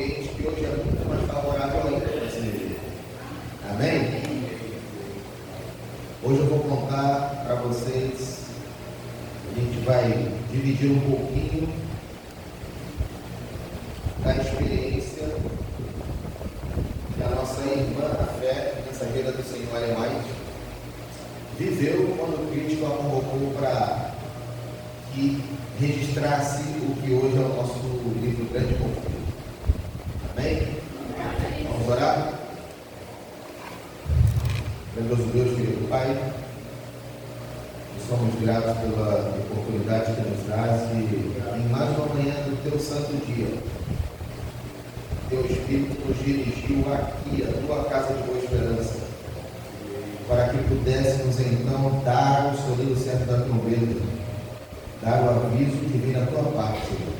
ambiente que hoje é muito mais favorável ainda para se viver. Amém? Hoje eu vou contar para vocês, a gente vai dividir um pouquinho da experiência que a nossa irmã da fé, mensageira do Senhor Ellen White, viveu quando Cristo a convocou para que registrasse o que hoje é o nosso livro Grande Conflito. Amém? Vamos orar? Grandioso Deus, querido Pai, somos gratos pela oportunidade que nos dás de, em mais uma manhã do Teu santo dia, Teu Espírito nos dirigiu aqui, a Tua casa de boa esperança, para que pudéssemos então dar o sonido certo da trombeta, dar o aviso que vem da Tua parte, Senhor.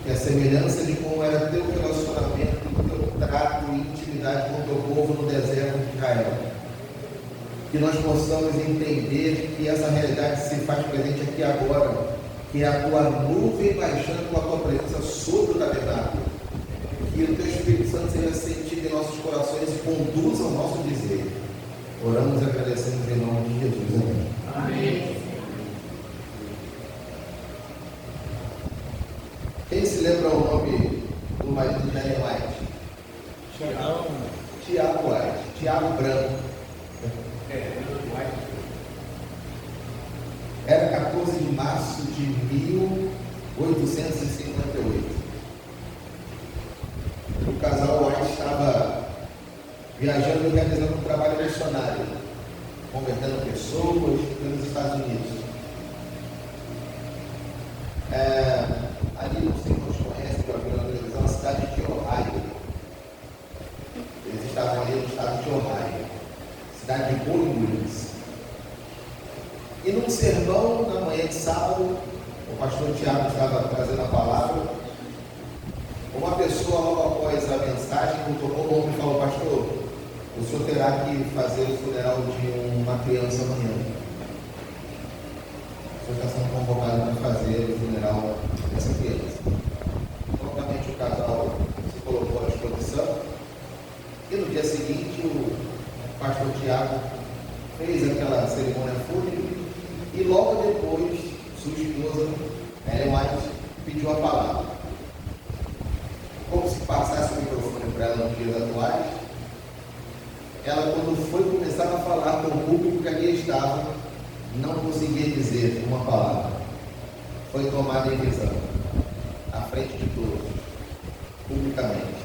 Que a semelhança de como era Teu relacionamento, Teu trato e intimidade com o Teu povo no deserto de Israel, que nós possamos entender que essa realidade se faz presente aqui agora, que é a Tua nuvem baixando com a Tua presença sobre o tabernáculo, que o Teu Espírito Santo seja sentido em nossos corações e conduza o nosso dizer. Oramos e agradecemos em nome de Jesus. Amém. Amém. Quem se lembra o nome do marido de Ellen White? Tiago White. Tiago Branco. Era 14 de março de 1858. O casal White estava viajando e realizando um trabalho missionário, convertendo pessoas pelos Estados Unidos. Ali, não sei se vocês conhecem, pela televisão, a cidade de Ohio. Eles estavam ali no estado de Ohio, cidade de Bowling Green. E num sermão, na manhã de sábado, o pastor Tiago estava trazendo a palavra. Uma pessoa, logo após a mensagem, me tocou o ombro e falou: pastor, o senhor terá que fazer o funeral de uma criança amanhã. O senhor está sendo convocado para fazer o funeral dessa criança. Provavelmente o casal se colocou à disposição. E no dia seguinte, o pastor Tiago fez aquela cerimônia fúnebre. E logo depois, sua esposa, Ellen White, pediu a palavra. Como se passasse o microfone para ela nos dias atuais, ela, quando foi começar a falar com o público que ali estava, não conseguia dizer uma palavra. Foi tomada em visão, à frente de todos, publicamente.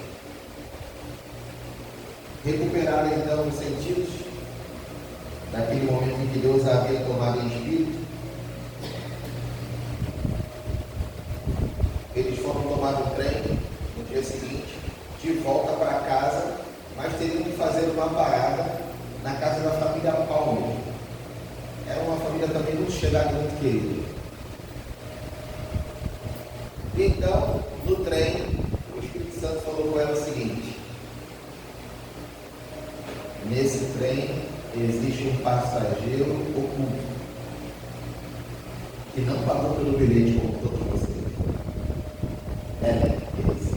Recuperaram então os sentidos naquele momento em que Deus a havia tomado em espírito. Eles foram tomar o trem no dia seguinte, de volta para casa, mas teriam que fazer uma parada na casa da família Palmer. Era uma família também muito chegada e muito querida. E então, no trem, o Espírito Santo falou com ela o seguinte: nesse trem existe um passageiro oculto que não pagou pelo bilhete como todos vocês.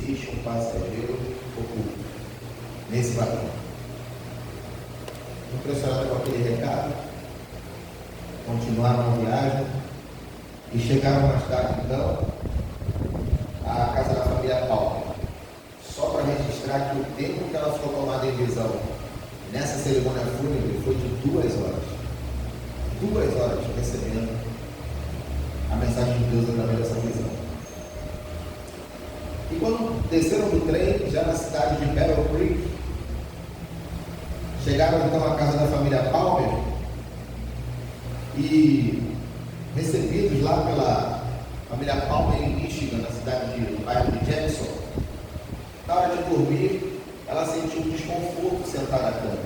Existe um passageiro oculto nesse vagão. Impressionado com aquele recado, continuaram a viagem e chegaram mais tarde então à casa da família Palmer. Só para registrar que o tempo que ela ficou tomada em visão nessa cerimônia fúnebre foi de 2 horas. 2 horas recebendo a mensagem de Deus através dessa visão. E quando desceram do trem, já na cidade de Battle Creek, chegaram então à casa da família Palmer e recebidos lá pela família Palmer em Michigan, na cidade do bairro de Jackson, na hora de dormir, ela sentiu um desconforto sentada na cama,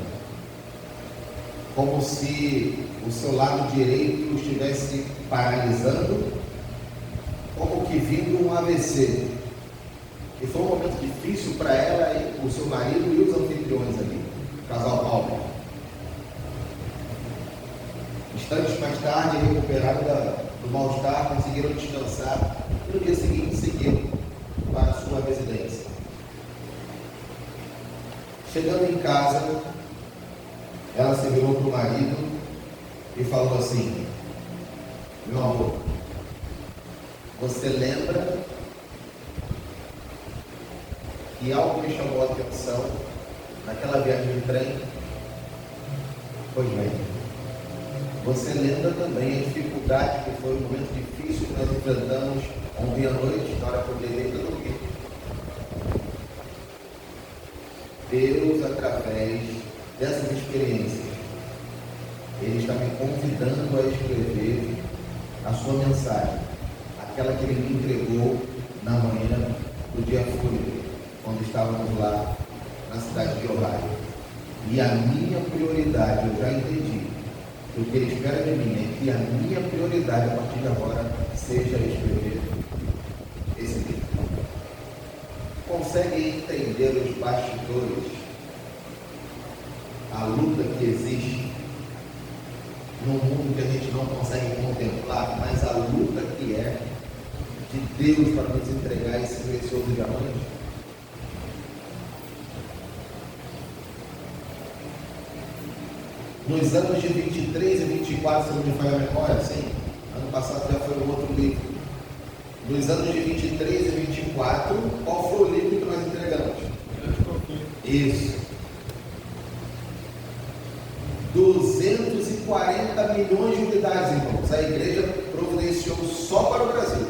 como se o seu lado direito estivesse paralisando, como que vindo um AVC. E foi um momento difícil para ela, e o seu marido e os anfitriões ali, o casal Palmer. Instantes mais tarde, recuperaram do mal-estar, conseguiram descansar e no dia seguinte seguiram para a sua residência. Chegando em casa, ela se virou para o marido e falou assim: meu amor, você lembra que algo me chamou a atenção naquela viagem de trem? Pois bem, você lembra também a dificuldade que foi o momento difícil que nós enfrentamos ontem à noite, na hora que eu deitei para dormir? Deus, através dessas experiências, Ele está me convidando a escrever a sua mensagem, aquela que Ele me entregou na manhã do dia fúnebre, quando estávamos lá na cidade de Ohio. E a minha prioridade, eu já entendi, que o que Ele espera de mim é que a minha prioridade a partir de agora seja escrever esse livro. Consegue entender os bastidores, a luta que existe num mundo que a gente não consegue contemplar, mas a luta que é de Deus para nos entregar esse precioso diamante? Nos anos de 23 e 24, se não me falha a memória, sim, ano passado já foi um outro livro. Nos anos de 23 e 24, qual foi o livro que nós entregamos? Isso. 240 milhões de unidades, irmãos. A igreja providenciou só para o Brasil.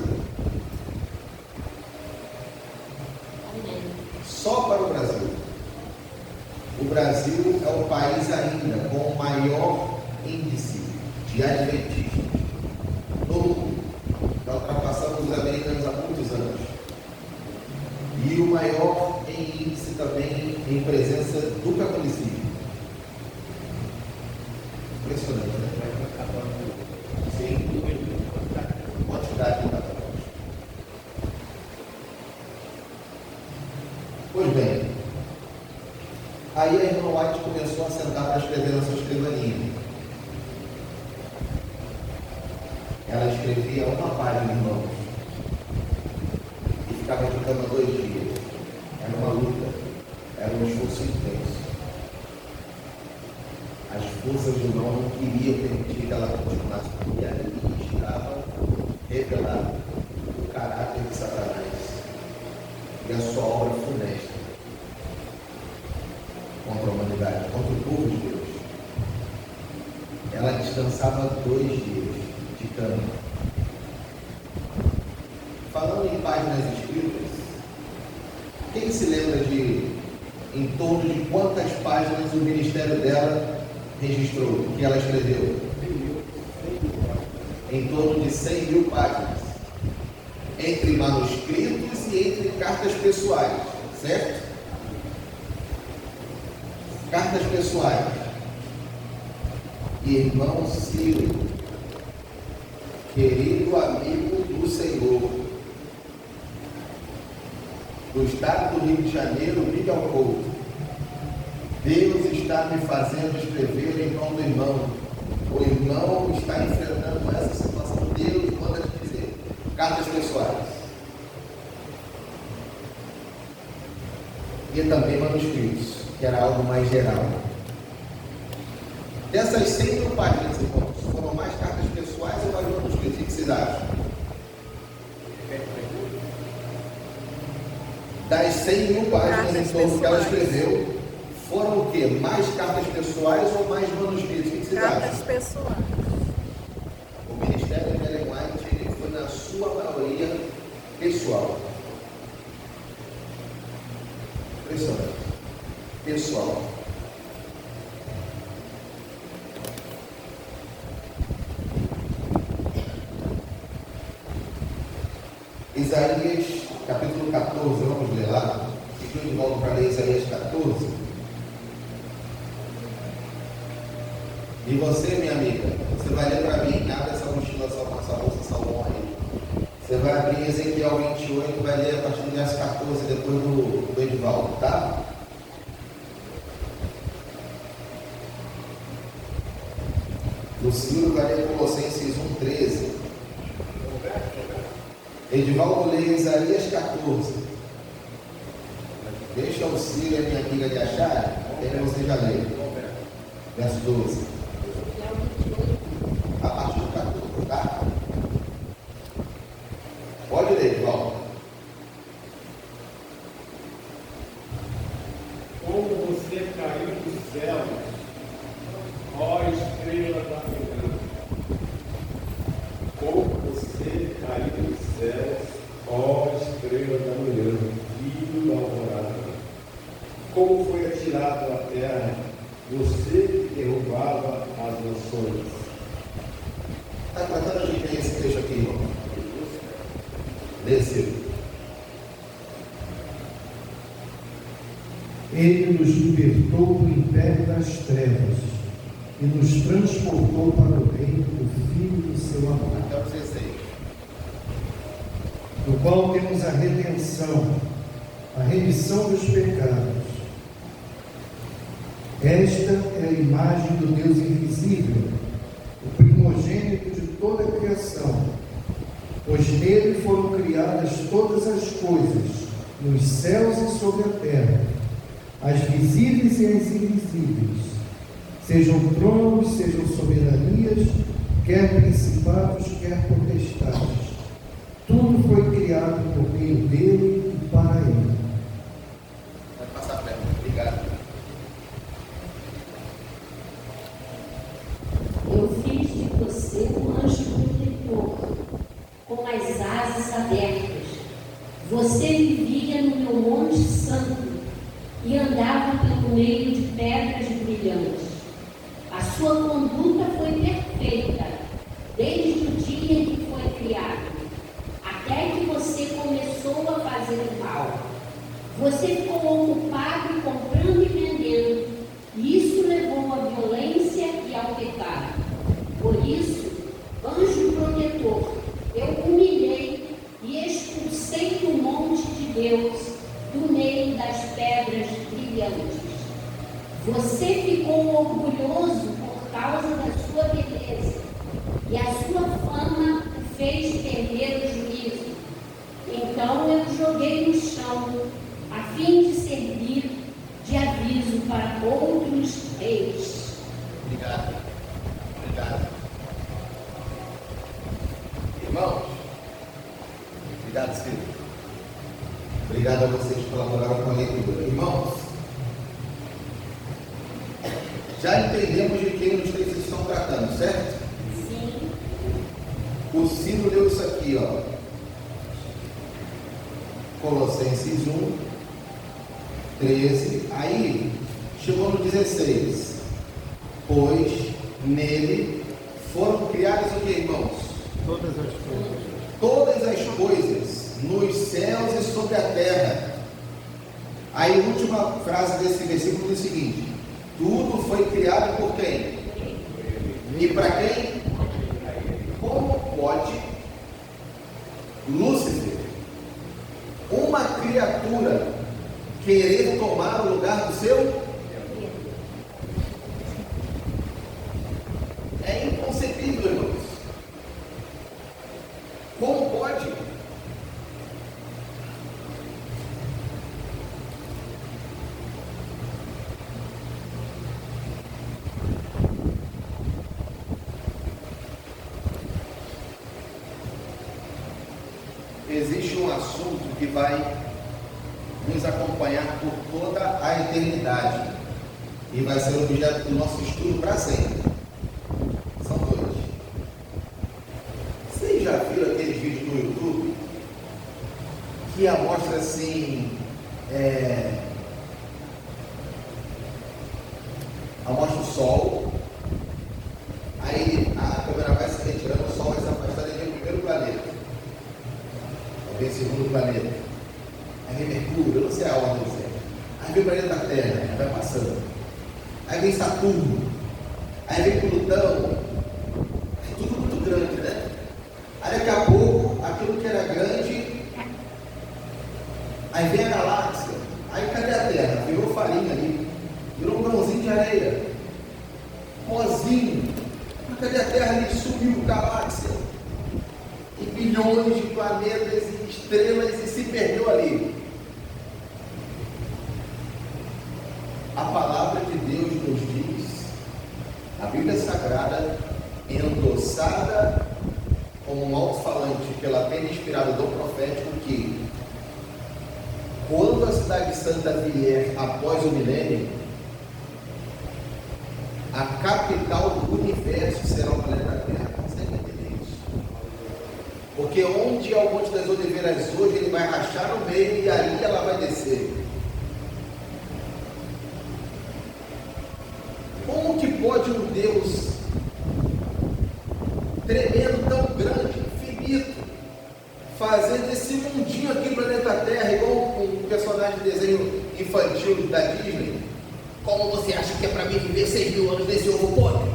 Só para o Brasil. O Brasil é o país ainda com o maior índice de adventistas no mundo. Já ultrapassamos os americanos há muitos anos. E o maior em índice também em presença do catolicismo. Impressionante, né? Sim. Quantidade de católicos. Pois bem, aí a irmã White começou a sentar para escrever na sua escrivaninha. Ela escrevia uma página, irmãos, e ficava de cama 2 dias. Era uma luta, era um esforço intenso. As forças do mal não queriam permitir que ela continuasse, porque ali estava revelado o caráter de Satanás e a sua obra funesta contra a humanidade, contra o povo de Deus. Ela descansava 2 dias de cama. Falando em páginas escritas, quem se lembra de em torno de quantas páginas o ministério dela registrou, que ela escreveu? Em torno de 100 mil páginas, entre manuscritos e entre cartas pessoais, certo? Cartas pessoais. Irmão Ciro, querido amigo do Senhor, do estado do Rio de Janeiro, Miguel Couto, Deus está me fazendo escrever em nome do irmão. O irmão está enfrentando essa situação. Deus manda te dizer. Cartas pessoais. E também manuscritos, que era algo mais geral. Dessas 100 mil páginas, irmãos, foram mais cartas pessoais ou mais manuscritos? O que vocês acham? Das 100 mil páginas em torno que ela escreveu, foram o quê? Mais cartas pessoais ou mais manuscritos? O que vocês acham? Cartas pessoais. O ministério de Ellen White, ele foi na sua maioria pessoal. Impressionante. Pessoal. Isaías, capítulo 14, vamos ler lá. Fiquem de volta para ler Isaías 14. E você, minha amiga, você vai ler para mim, abre essa mochila, essa bolsa salmão aí. Você vai abrir Ezequiel 28, vai ler a partir do verso 14, depois do Edivaldo, tá? Lucilo vai ler Colossenses 1,13. Edivaldo lê Isaías 14. Deixa o Ciro e a minha amiga de achar, aí você já lê. Verso 12. A partir do 14, tá? Pode ler, João. Como você caiu dos céus, ó estrela da manhã. Como você caiu dos céus, ó estrela da manhã, filho da alvorada. Como foi atirado à terra, você que derrubava as nações. Está tratando de quem esse texto aqui, irmão? Desceu. Ele nos libertou do império das trevas e nos transportou para o reino do Filho do seu amor, Até o 16. no qual temos a redenção, a remissão dos pecados. Esta é a imagem do Deus invisível, o primogênito de toda a criação, pois nele foram criadas todas as coisas, nos céus e sobre a terra, as visíveis e as invisíveis, sejam tronos, sejam soberanias, quer principados, quer potestades. Tudo foi criado por meio dele e para ele. Pode passar perto. Obrigado. Eu fiz de você um anjo protetor, com as asas abertas. Você vivia no meu monte santo e andava pelo meio de pedras brilhantes. A sua conduta foi perfeita, desde o dia em que foi criado, até que você começou a fazer o mal. Você ficou ocupado comprando e vendendo, e isso levou à violência e ao pecado. Por isso, anjo protetor, eu humilhei e expulsei do monte de Deus, do meio das pedras brilhantes. Você ficou orgulhoso por causa da sua beleza, e a sua fama o fez perder o juízo. Então eu joguei no chão, a fim de servir de aviso para outros reis. Obrigado. Obrigado. Irmãos, obrigado, Ciro. Obrigado a vocês que colaboraram com a leitura. Irmãos, já entendemos de quem os textos estão tratando, certo? Sim. O Ciro leu isso aqui, ó. Colossenses 1, 13. Aí, chegou no 16. Pois nele foram criadas o que, irmãos? Todas as coisas. Todas as coisas, nos céus e sobre a terra. Aí a última frase desse versículo diz o seguinte: tudo foi criado por quem? E para quem? Como pode Lúcifer, uma criatura, querer tomar o lugar do seu? É inconcebível, irmãos. Como pode? Existe um assunto que vai nos acompanhar por toda a eternidade e vai ser objeto do nosso estudo para sempre. São dois. Vocês já viram aqueles vídeos no YouTube que mostra assim, mostra o Sol, aí a câmera vai se retirando, o Sol vai se afastando e vem o primeiro planeta, vem o segundo planeta, aí vem Mercúrio, eu não sei a ordem do céu, aí vem o planeta da Terra, vai passando, aí vem Saturno, aí vem Plutão, é tudo muito grande, né? Aí daqui a pouco, aquilo que era grande, aí vem a galáxia, aí cadê a Terra? Virou farinha ali, virou um grãozinho de areia, pozinho, mas cadê a Terra ali? Sumiu, galáxia, e bilhões de planetas e estrelas e se perdeu ali. a palavra de Deus nos diz, a Bíblia Sagrada, endossada como um alto-falante pela pena inspirada do profético, que quando a cidade santa vier após o milênio, a capital do universo será o planeta Terra. Consegue entender isso? Porque onde é o Monte das Oliveiras hoje, ele vai rachar no meio e ali ela vai descer. Como que pode um Deus tremendo, tão grande, infinito, fazer desse mundinho aqui, planeta Terra, igual um personagem de desenho infantil da Disney? Como você acha que é para mim viver 6.000 anos nesse ovo podre?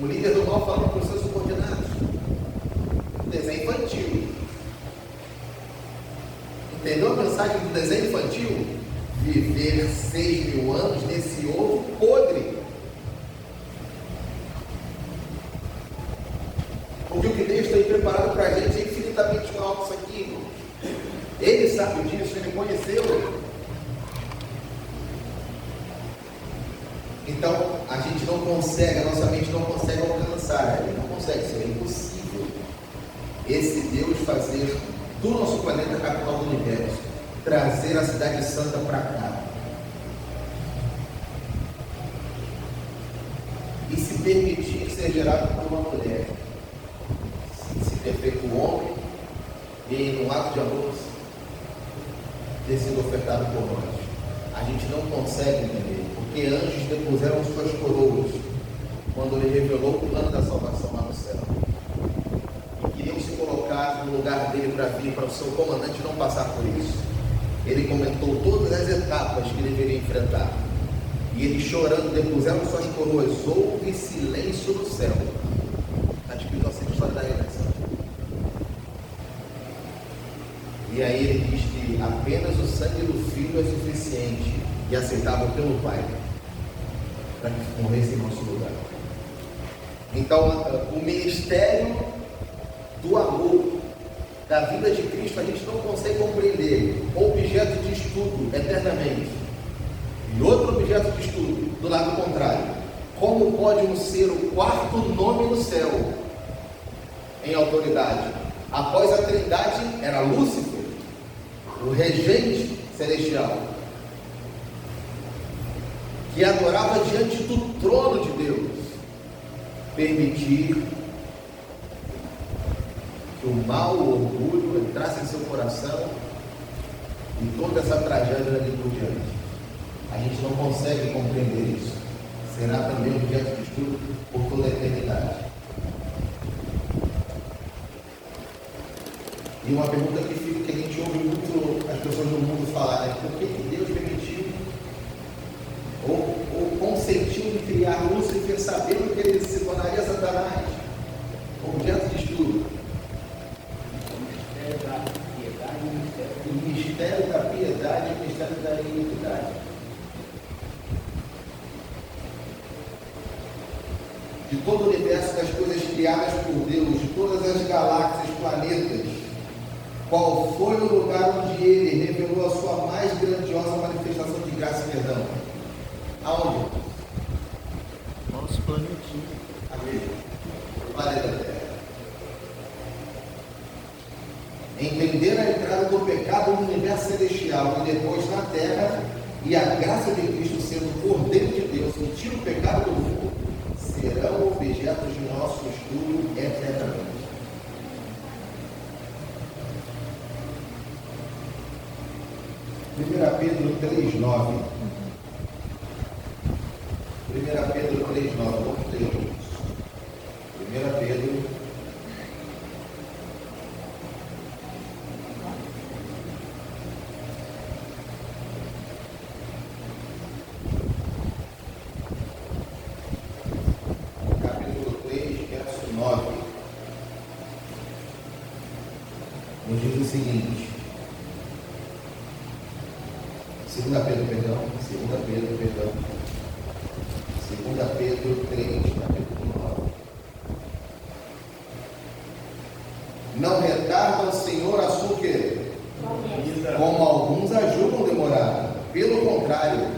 Um líder do mal falando para os seus subordinados. Desenho infantil. Entendeu a mensagem do desenho infantil? Viver 6.000 anos nesse ovo podre. Porque o que Deus tem preparado para a gente é infinitamente maior que isso aqui, irmãos. Ele sabe disso, ele conheceu. Então, a gente não consegue, a nossa mente não consegue alcançar, ele não consegue, seria impossível esse Deus fazer do nosso planeta a capital do universo, trazer a cidade santa para cá e se permitir ser gerado por uma mulher, se ter feito o homem e num ato de amor ter sido ofertado por nós. A gente não consegue entender, porque anjos depuseram suas coroas quando ele revelou o plano da salvação lá no céu. E queriam se colocar no lugar dele para vir, para o seu comandante não passar por isso. Ele comentou todas as etapas que deveria enfrentar. E eles chorando, depuseram suas coroas. Houve silêncio no céu. Está escrito assim na história da redenção. E aí ele diz que apenas o sangue do Filho é suficiente e aceitável pelo Pai para que morresse em nosso lugar. Então, o ministério do amor da vida de Cristo a gente não consegue compreender. Objeto de estudo eternamente. E outro objeto de estudo do lado contrário. Como pode um ser o quarto nome no céu em autoridade? Após a Trindade era Lúcifer, o regente celestial, que adorava diante do trono de Deus, permitir que o mal, o orgulho entrasse em seu coração e toda essa tragédia ali por diante. A gente não consegue compreender isso. Será também objeto de estudo por toda a eternidade. E uma pergunta que fica, que a gente ouve muito as pessoas do mundo falar, né? Por que Deus permitiu ou consentiu em criar Lúcifer sabendo que ele se tornaria Satanás? Objeto de estudo. O mistério da piedade e o mistério da iniquidade. De todo o universo, das coisas criadas por Deus, de todas as galáxias, planetas, qual foi o lugar onde ele revelou a sua mais grandiosa manifestação de graça e perdão? Aonde? Nosso planetinho. Aqui. O planeta Terra. Entender a entrada do pecado no universo celestial e depois na Terra, e a graça de Cristo sendo o Cordeiro de Deus, que tira o pecado do mundo, serão objetos de nosso estudo eternamente. Pedro 3,9. 1 Pedro 3,9. Vamos ler juntos. 1 Pedro. Capítulo 3, verso 9. Nos diz o seguinte. 2 Pedro 3, capítulo 9. Não retarda o Senhor a sua querer, como alguns a julgam demorada. Pelo contrário,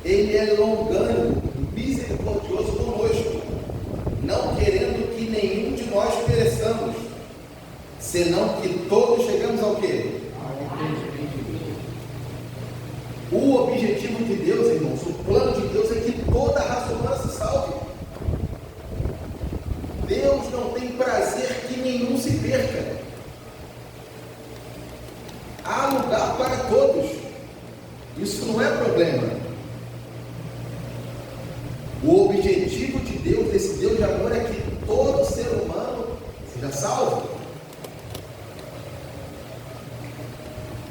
Ele é longânimo, misericordioso conosco, não querendo que nenhum de nós pereçamos, senão que todos chegamos ao quê? O objetivo de Deus, irmãos, o plano de Deus é que toda a raça humana se salve. Deus não tem prazer que nenhum se perca. Há lugar para todos. Isso não é problema. O objetivo de Deus, desse Deus de amor, é que todo ser humano seja salvo.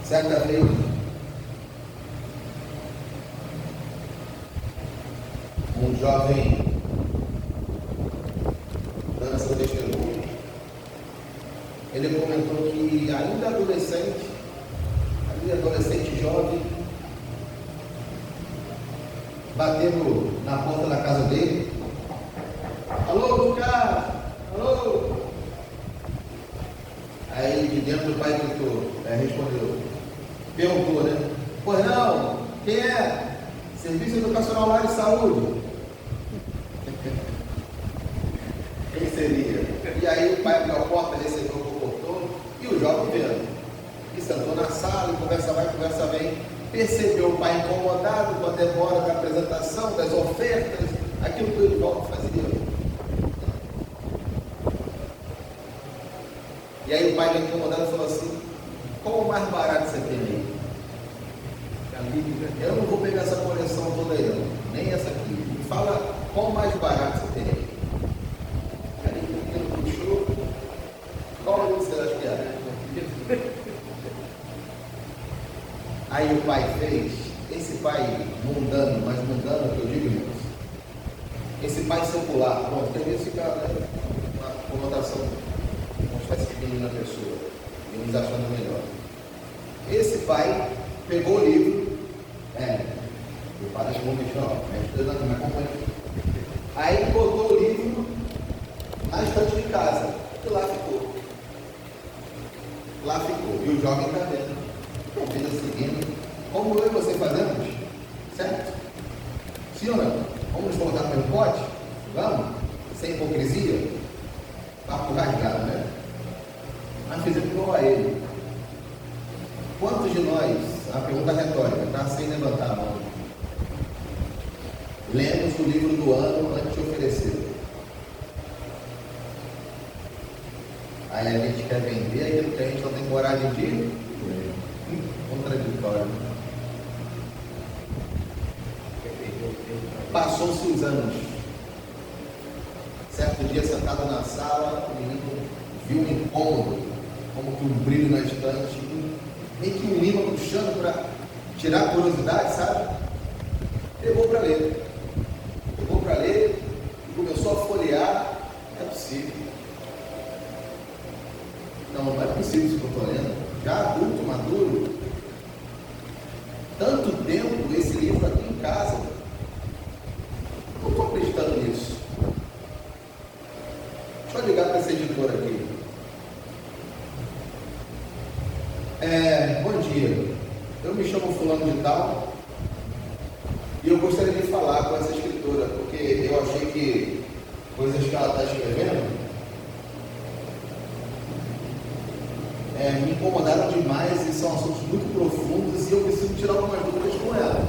Certa vez, um jovem dando seu testemunho, ele comentou que ainda adolescente jovem, batendo na porta da casa dele. Alô, cara! Alô! Aí de dentro o pai gritou, perguntou, né? Pois não, quem é? Serviço Educacional Lar e Saúde. Quem seria? E aí o pai abriu a porta, recebeu o portão e o jovem vendo. E sentou na sala, e conversa vai, conversa vem. Percebeu o pai incomodado com a demora da apresentação, das ofertas, aquilo que o Edivaldo fazia. E aí o pai incomodado falou assim: qual o mais barato que você tem aí? Eu não vou pegar essa coleção toda aí, não. Nem essa aqui. Me fala qual o mais barato que você tem aí. Aí o menino puxou. Qual é o que você acha que era? Aí o pai fez, esse pai mundano, mas mundano que eu digo, irmãos, esse pai secular, pronto, tem esse cara, né? Uma conotação, uma espécie de menina pessoa, e nos achando melhor. Esse pai pegou o livro, o pai chamou o bichão, estudando na companhia. Aí botou o livro na estante de casa, e lá ficou. Lá ficou, e o jovem está vendo. A vida seguindo, como eu e você fazemos, certo? Sim ou não? Vamos nos colocar no mesmo pote? Vamos? Sem hipocrisia? Papo rasgado, né? Mas fizemos igual a ele. Quantos de nós, a pergunta retórica, tá? Sem levantar a mão, lemos o livro do ano antes de oferecer? Aí a gente quer vender aquilo que a gente não tem coragem de ir? Contraditório. Passou-se os anos. Certo dia, sentado na sala, o menino viu um incômodo, como que um brilho na estante, meio que um imã puxando para tirar a curiosidade, sabe? Pegou para ler. E começou a folhear. Não é possível. Não é possível isso que eu estou lendo. Já adulto, maduro, tanto tempo esse livro aqui em casa, não estou acreditando nisso. Deixa eu ligar para esse editor aqui. Bom dia, eu me chamo fulano de tal e eu gostaria de falar com essa escritora, porque eu achei que coisas que ela está escrevendo me incomodaram demais e são assuntos muito profundos e eu preciso tirar algumas dúvidas com ela.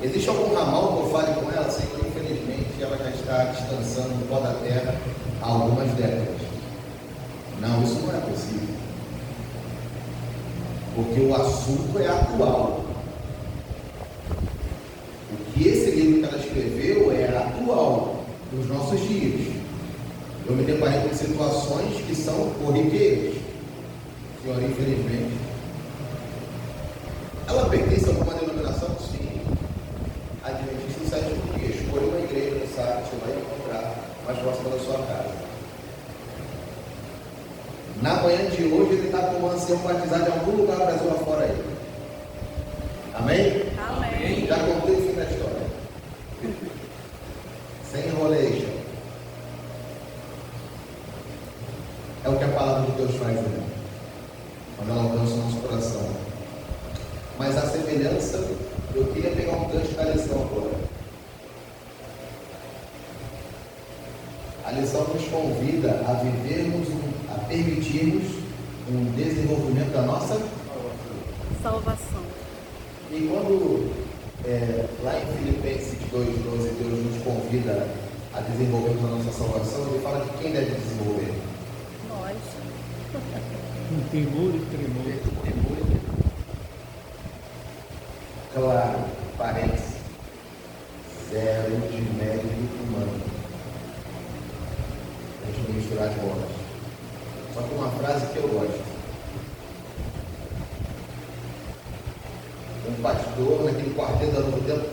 Existe algum ramal que eu fale com ela? Senhor, infelizmente ela já está distanciando do pó da terra há algumas décadas. Não, isso não é possível. Porque o assunto é atual. O que esse livro que ela escreveu é atual, dos nossos dias. Eu me deparei com situações que são corriqueiras. Senhor, infelizmente. Ela pertence a alguma denominação? Sim. Adventista do sétimo dia. Escolha uma igreja no site, você vai encontrar mais próxima da sua casa. Na manhã de hoje, ele está com um ancião batizado em algum lugar do Brasil afora aí. Amém? Amém. Já contei o fim da história. Sem enrolation. É o que a palavra de Deus faz, né? Quando ela alcança o nosso coração. Mas a semelhança, eu queria pegar um gancho da lição agora. A lição nos convida a vivermos, a permitirmos um desenvolvimento da nossa salvação. E quando lá em Filipenses 2:12 Deus nos convida a desenvolvermos a nossa salvação, ele fala que quem deve desenvolver? Nós. Com temor e tremor. Claro, parênteses, zero de mérito humano. A gente não misturar as bolas. Só que uma frase que eu gosto. Um pastor, naquele quarteto da Novo Tempo,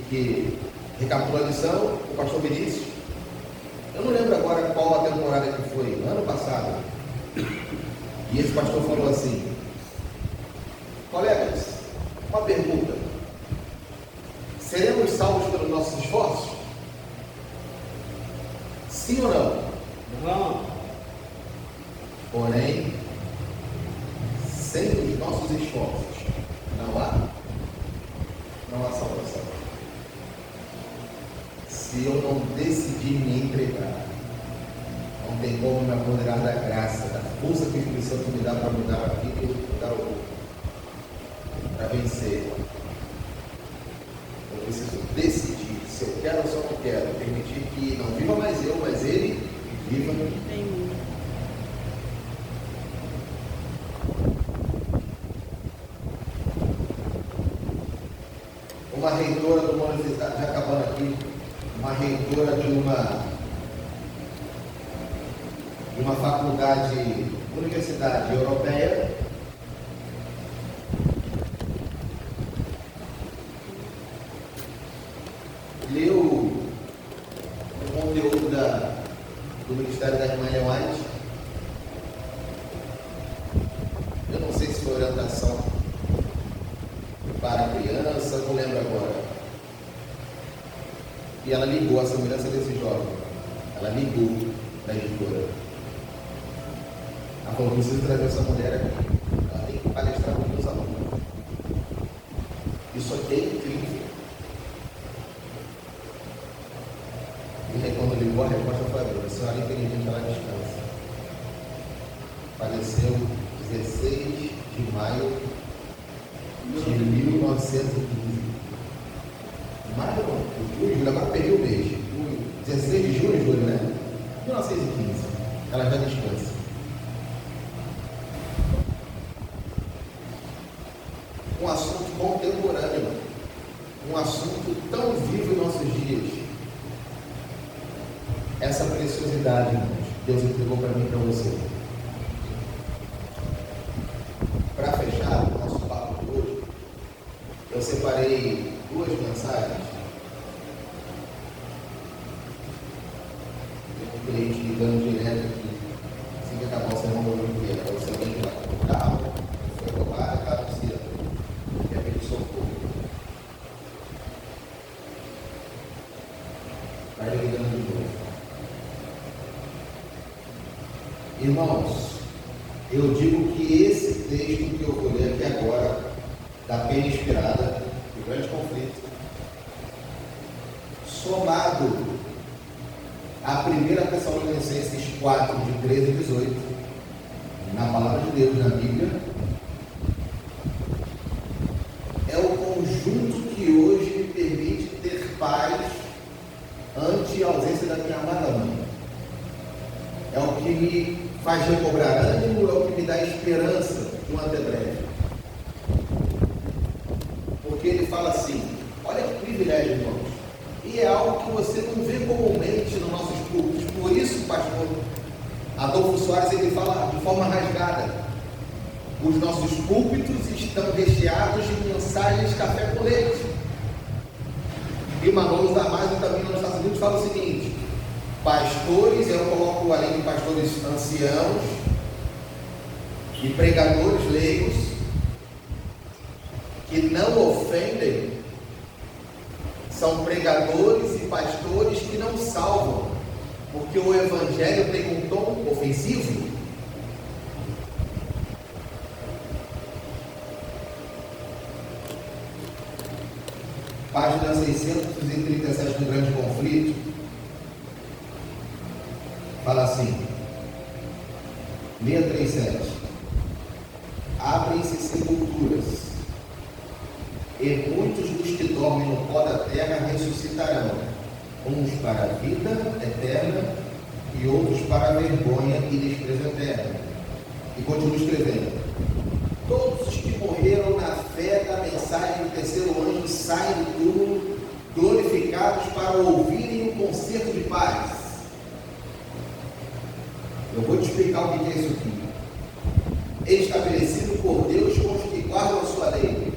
que recapitulou a lição, o pastor Vinícius. Eu não lembro agora qual a temporada que foi, ano passado. E esse pastor falou assim: colegas, uma pergunta. Seremos salvos pelos nossos esforços? Sim ou não? Não. Porém, sem os nossos esforços, não há salvação. Se eu não decidir me entregar, não tem como me apoderar da graça, da força que o Espírito Santo me dá para mudar a vida e mudar o outro, para vencer. Eu preciso decidir se eu quero ou se eu não quero, permitir que não viva mais eu, mas Ele viva em mim. Uma reitora de uma universidade, já acabando aqui, uma reitora de uma faculdade, universidade europeia, leu o conteúdo do Ministério da Irmã Ellen White. Eu não sei se foi orientação para a criança, não lembro agora. E ela ligou a semelhança desse jovem. Ela ligou na editora. Ela falou: preciso trazer essa mulher aqui. Ela tem que palestrar com meus alunos. Isso aqui é incrível. E aí, quando ligou, a resposta foi: a senhora, infelizmente, ela descansa. Faleceu 16 de maio de 1915. Maio, julho, agora perdi o mês. 16 de julho, né? 1915. Ela já descansa. Um assunto contemporâneo. Um assunto tão vivo em nossos dias. Essa preciosidade, irmãos, Deus entregou para mim e para você. Para fechar o nosso papo de hoje, eu separei duas mensagens. Tem um cliente ligando direto aqui, assim que acabar o sermão do inteiro. Aí você vem lá com o carro, foi roubado, acaba de ser, quer pedir socorro. Vai ligando de novo. Irmãos, eu digo que esse texto que eu vou ler aqui agora, da pena inspirada, do grande conflito, somado a 1 Tessalonicenses 4, de 13 a 18, na palavra de Deus, na Bíblia, é o conjunto que hoje me permite ter paz ante a ausência da minha amada mãe. É o que me faz recobrar ânimo, é o que me dá esperança de um até breve. Porque ele fala assim: olha que privilégio, irmãos. E é algo que você não vê comumente nos nossos cultos. Por isso, pastor Adolfo Soares, ele fala de forma rasgada: os nossos púlpitos estão recheados de mensagens café com leite. E Manolo Damasio, também nos Estados Unidos, fala o seguinte: pastores, eu coloco além de pastores anciãos e pregadores leigos, que não ofendem, são pregadores e pastores que não salvam, porque o evangelho tem um tom ofensivo. Página 637 do Grande Conflito, fala assim, 637, abrem-se sepulturas, e muitos dos que dormem no pó da terra ressuscitarão, uns para a vida eterna e outros para a vergonha e desprezo eterno. E continua escrevendo, todos os que morreram na fé da mensagem do terceiro anjo saem do túmulo glorificados para ouvirem o concerto de paz. Eu vou te explicar o que é isso aqui. Estabelecido por Deus com os que guardam a sua lei.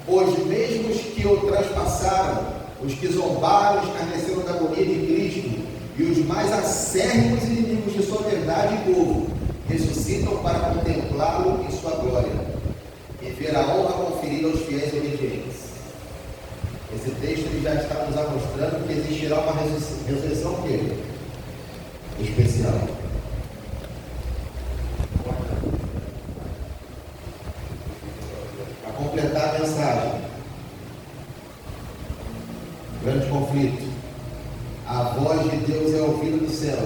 Os mesmos que o transpassaram, os que zombaram, escarneceram da agonia de Cristo, e os mais acérrimos inimigos de sua verdade e povo, ressuscitam para contemplá-lo em sua glória, e ver a honra conferida aos fiéis obedientes. Esse texto ele já está nos mostrando que existirá uma ressurreição especial. Para completar a mensagem, grande conflito, a voz de Deus é ouvida do céu.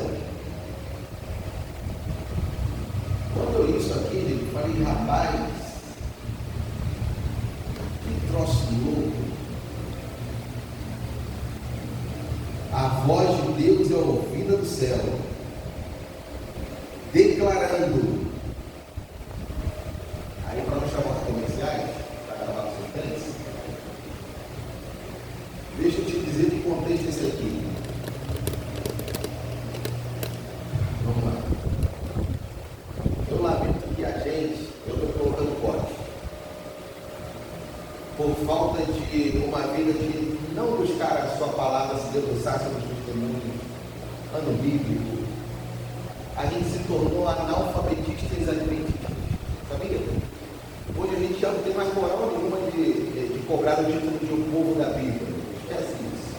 Quando eu li isso aqui, eu falei, rapaz, que troço louco. A voz de Deus é ouvida do céu, declarando. Aí, para não chamar os comerciais, para acabar com os suspense, deixa eu te dizer que contexto é esse aqui. Vamos lá. Eu lamento que a gente, eu estou colocando corte, por falta de uma vida de não buscar a sua palavra, se debruçar sobre os testemunhos, ano bíblico, a gente se tornou analfabetistas adventistas. Sabia? Hoje a gente já não tem mais moral nenhuma de cobrar o título de um povo da Bíblia. Esquece isso.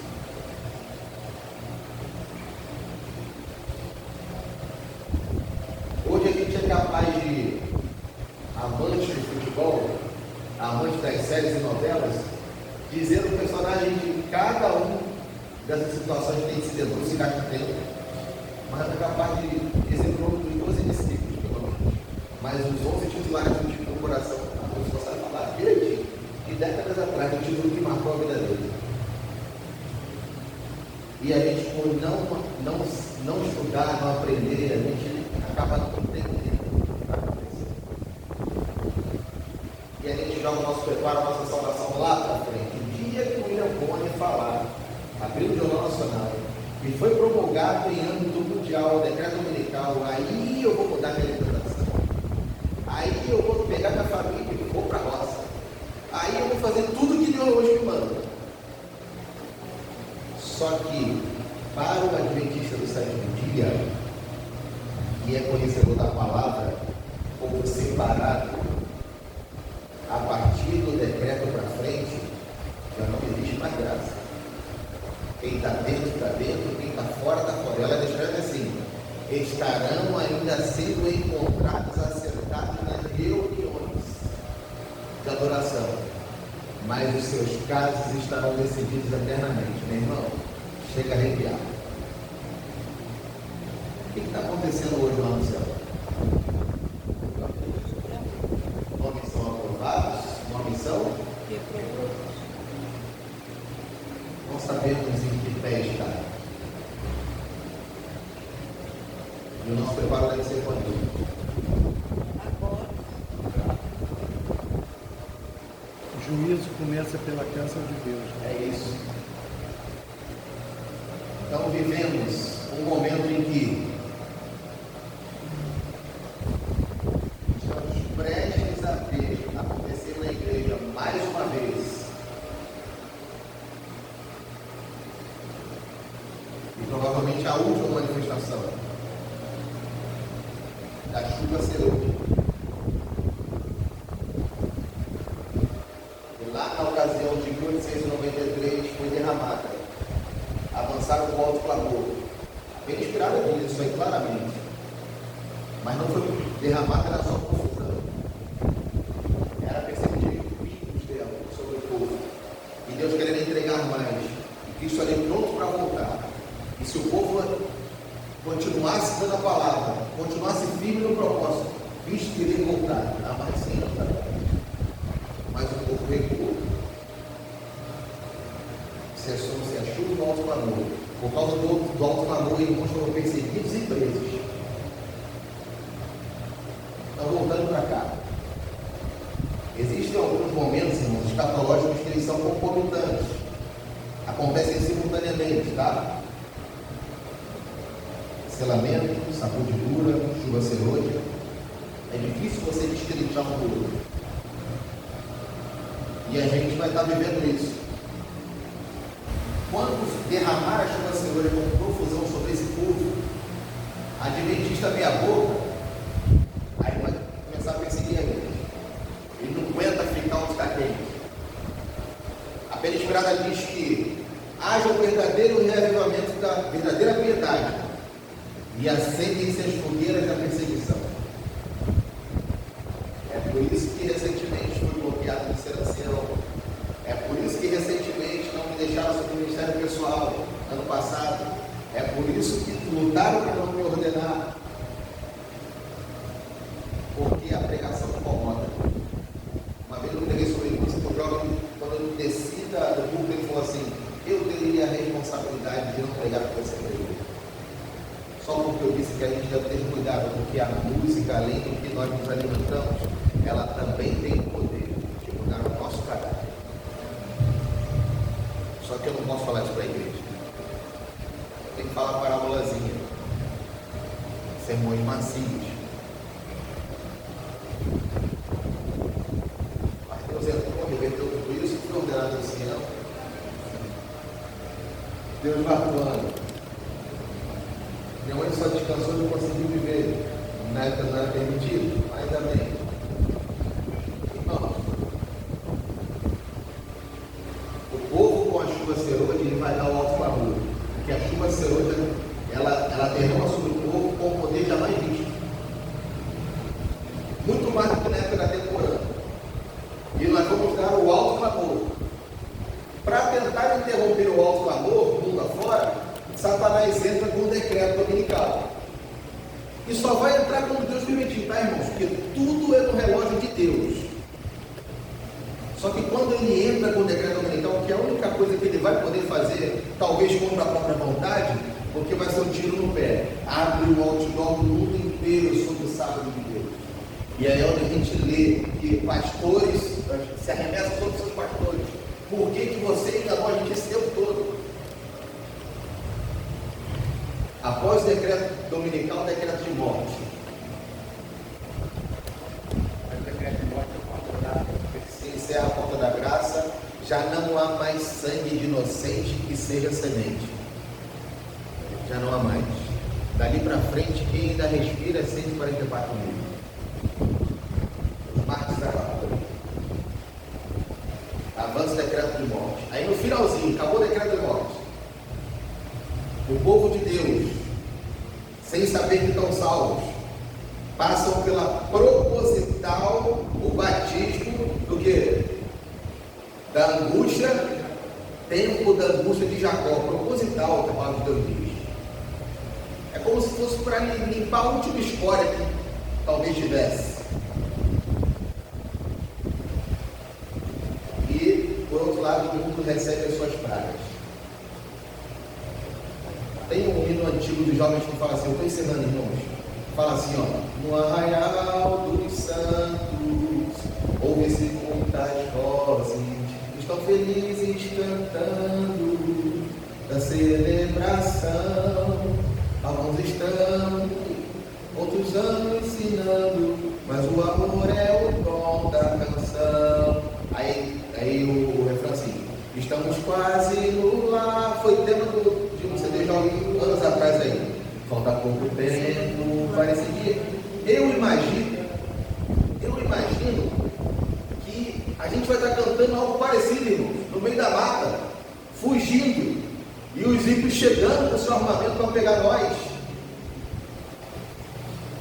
Hoje a gente é capaz de, amante do futebol, amante das séries e novelas, dizer o personagem de cada um dessas situações que tem incidente, se gasta tempo, mas é capaz de dizer o nome dos 12 discípulos, pelo menos. Mas os 11 titulares do time do coração, a pessoa sabe falar direitinho, de décadas atrás, do título que marcou a vida dele. E a gente, por não estudar, não aprender, a gente acaba não entendendo o que está acontecendo. E a gente joga o nosso preparo, a nossa salvação lá para frente. O dia que o William Bonner falar, abriu o Jornal Nacional, e foi promulgado em âmbito mundial, o decreto dominical, aí eu vou mudar minha alimentação. Aí eu vou pegar minha família e vou para a roça. Aí eu vou fazer tudo que Deus hoje me manda. Só que, para o adventista do sétimo dia, que é conhecedor da palavra, como separado, a partir do decreto para frente, já não existe mais graça. Quem está dentro, está dentro, quem está fora, está fora. Ela descreve assim: estarão ainda sendo encontrados acertados nas reuniões de adoração, mas os seus casos estarão decididos eternamente. Meu irmão, chega a arrepiar. O que está acontecendo hoje lá no céu? Nomes são aprovados? Nomes são? Não sabemos em que pé está. E o nosso preparo deve ser quando? Agora. O juízo começa pela casa de Deus. É isso. Então vivemos um momento em que estamos prestes a ver acontecer na igreja mais uma vez. E provavelmente a última manifestação da chuva serônica. E lá na ocasião de 1893 foi derramada. Avançaram com alto clamor. Bem inspirado nisso aí claramente. Mas não foi derramada, era só confusão. Era perceptível os pingos dela sobre o povo. estarei pronto para voltar. E se o povo continuasse dando a palavra, continuasse firme no propósito, Cristo queria voltar. Mas sim, não está. Mas o povo recuou. Se achou do alto clamor. Por causa do alto clamor, irmãos foram perseguidos e presos. Então, voltando para cá. Existem alguns momentos, irmãos, escatológicos que eles são concomitantes. Acontecem simultaneamente, tá? Selamento, sacudidura, chuva serôdia. É difícil você destrinchar um do outro. E a gente vai estar vivendo isso. Quando derramar a chuva serôdia com profusão sobre esse povo, a adventista meia boca, aí vai começar a perseguir ele. Ele não aguenta ficar onde está quente. A Peresperada diz que haja o verdadeiro reavivamento da verdadeira piedade e acendem-se as fogueiras da perseguição. É por isso que recentemente fui bloqueado no Seracião. É por isso que recentemente não me deixaram sobre o ministério pessoal ano passado. É por isso que lutaram para não me ordenar. Porque a pregação incomoda. Uma vez eu preguei sobre isso, o jovem, quando eu desci do púlpito, ele falou assim: eu teria a responsabilidade de não pregar para você pregar. Só porque eu disse que a gente deve ter cuidado, porque a música, além do que nós nos alimentamos, ela também tem o poder de mudar o nosso caráter. Só que eu não posso falar isso para a igreja. Eu tenho que falar parábolazinha, sermões macios. Mas Deus entrou, reverteu tudo isso, foi ordenado do céu. Deus vai atuando. Minha mãe só descansou e não conseguiu viver. Na época não era permitido, ainda bem. Irmão, o povo com a chuva serôdia, ele vai dar o alto clamor. Porque a chuva serôdia, ela derrama sobre o povo com o poder jamais visto. Muito mais do que na época da temporada. E nós vamos dar o alto clamor. Para tentar interromper o alto clamor, mundo afora, Satanás entra com um decreto dominical. E só vai entrar quando Deus permitir, tá, irmãos? Porque tudo é no relógio de Deus. Só que quando ele entra com o decreto dominical, que é a única coisa que ele vai poder fazer, talvez contra a própria vontade, porque vai ser um tiro no pé. Abre o outdoor do mundo inteiro sobre o sábado de Deus. E aí é onde a gente lê que pastores se arremessam sobre os seus pastores. Por que você enganou a gente esse tempo todo? Após o decreto dominical, o decreto de morte. O decreto de morte se encerra a porta da graça, já não há mais sangue de inocente que seja semente. Já não há mais. Dali para frente, quem ainda respira é 144 mil. Os mártires da cultura. Avança o decreto de morte. Aí no finalzinho, acabou o decreto de morte. O povo de Deus, sem saber que estão salvos, passam pela proposital, o batismo do que? Da angústia, tempo da angústia de Jacó, proposital, que a palavra de Deus diz. É como se fosse para limpar a última escória que talvez tivesse. E, por outro lado, o mundo recebe as suas pragas. Tem um hino antigo dos jovens que fala assim, eu estou ensinando, irmãos, fala assim, ó: no arraial dos santos, ouve-se muitas vozes, estão felizes cantando da celebração, alguns estão, outros andam ensinando, mas o amor é o dom da canção. Aí o refrão assim: estamos quase no lar. Foi tema de um CD de anos atrás aí. Falta pouco tempo para esse dia. Eu imagino que a gente vai estar cantando algo parecido, irmão, no meio da mata, fugindo, e os ímpios chegando com seu armamento para pegar nós.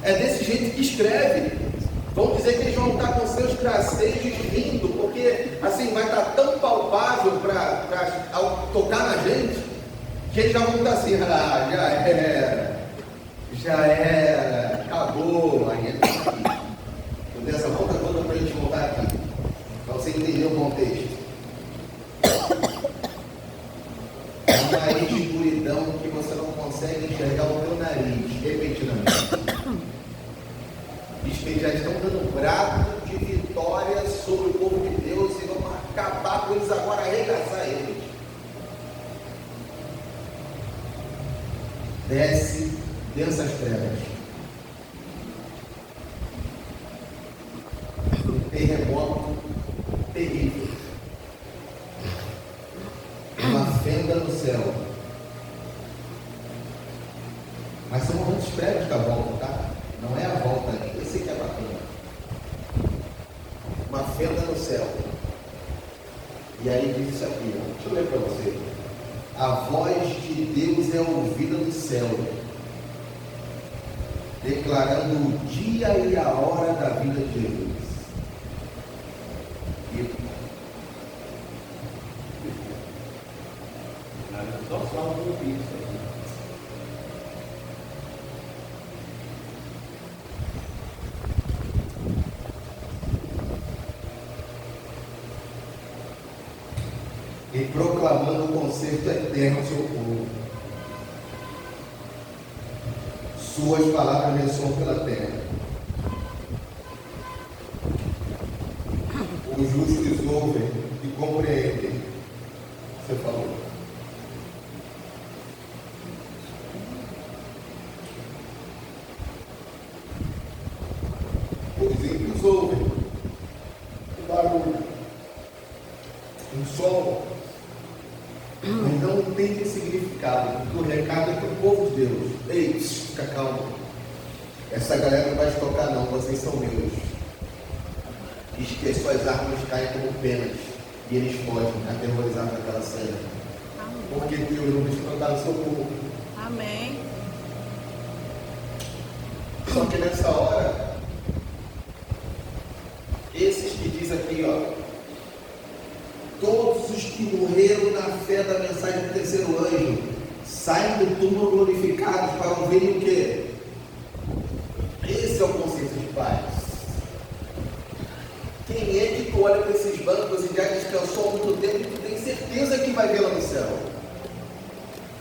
É desse jeito que escreve. Vão dizer que eles vão estar com seus gracejos rindo, porque assim vai estar tão palpável para ao tocar na gente, que eles já vão estar assim, já era, acabou, aí é aqui. Eu dei essa volta toda para a gente voltar aqui, para você entender o contexto. Uma escuridão que você não consegue enxergar o teu nariz, repetidamente. Diz que eles já estão dando brado de vitória sobre o povo de Deus e vão acabar com eles agora, arregaçar eles. Desce densas trevas. Um terremoto terrível. Uma fenda no céu. Mas são momentos prévios da volta, tá? Não é a volta ali. Esse aqui é bacana. Uma fenda no céu. E aí diz isso aqui, ó. Deixa eu ler para você. A voz de Deus é ouvida do céu, declarando o dia e a hora da vida de Jesus. Só fala do Espírito. E proclamando o conserto eterno ao seu povo. Suas palavras ressoam pela terra. Os justos ouvem e compreendem. Você falou. Os ímpios ouvem o barulho, um som. Não tem significado, porque o recado é para o povo de Deus. Ei, fica calmo. Essa galera não vai te tocar não, vocês são meus. Diz que as suas armas caem como penas e eles fogem, aterrorizados naquela cena. Porque Deus não vai tocar no seu povo. Amém. Só que nessa hora, esses que diz aqui, ó, todos os que morreram na fé da mensagem do terceiro anjo saem do túmulo glorificados para ouvirem o quê? Esse é o conceito de paz. Quem é que tu olha para esses bancos e já descansou há muito tempo e tu tem certeza que vai ver lá no céu?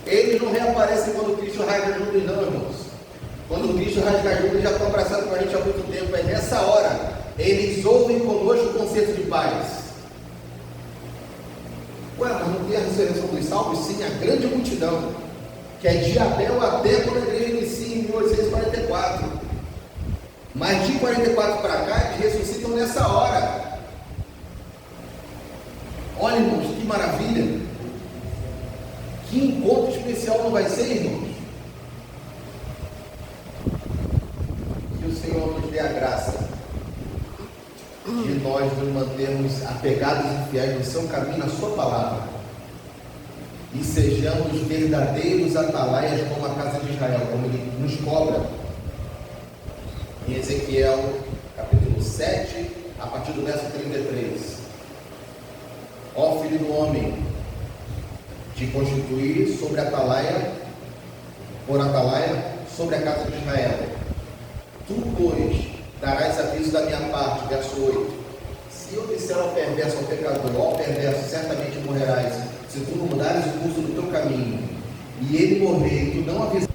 Eles não reaparecem quando Cristo rasga as nuvens, não, irmãos. Quando Cristo rasga as nuvens, já estão abraçados com a gente há muito tempo. É nessa hora, eles ouvem conosco o conceito de paz. Ué, mas não tem a ressurreição dos salvos? Sim, a grande multidão, que é de Abel até quando a igreja inicia em 1844. Mas de 44 para cá, eles ressuscitam nessa hora. Olha, irmãos, que maravilha! Que encontro especial não vai ser, irmãos? Que o Senhor nos dê a graça de nós nos mantermos apegados e fiéis no seu caminho, na sua palavra, e sejamos verdadeiros atalaias como a casa de Israel, como ele nos cobra em Ezequiel capítulo 7, a partir do verso 33. Ó filho do homem, te constituí sobre atalaia, por atalaia sobre a casa de Israel. Tu, pois, darás aviso da minha parte, verso 8. Se eu disser ao perverso, ao pecador, ó perverso, certamente morrerás, se tu não mudares o curso do teu caminho, e ele morrer, e tu não avisar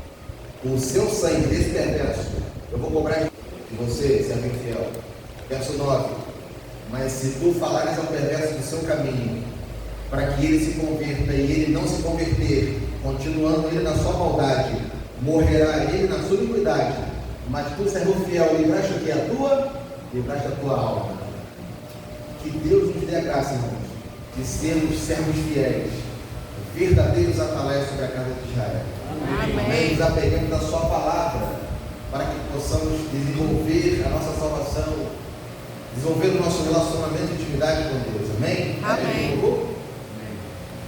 o seu sangue desse perverso, eu vou cobrar de você, servo infiel. Verso 9. Mas se tu falares ao perverso do seu caminho, para que ele se converta, e ele não se converter, continuando ele na sua maldade, morrerá ele na sua iniquidade. Mas tu, servo fiel, livraste o que? A tua? Livraste a tua alma. Que Deus nos dê a graça, irmãos, de sermos servos fiéis, verdadeiros atalaias sobre a casa de Israel. Amém. Nos apeguemos da sua palavra, para que possamos desenvolver a nossa salvação, desenvolver o nosso relacionamento de intimidade com Deus. Amém? Amém.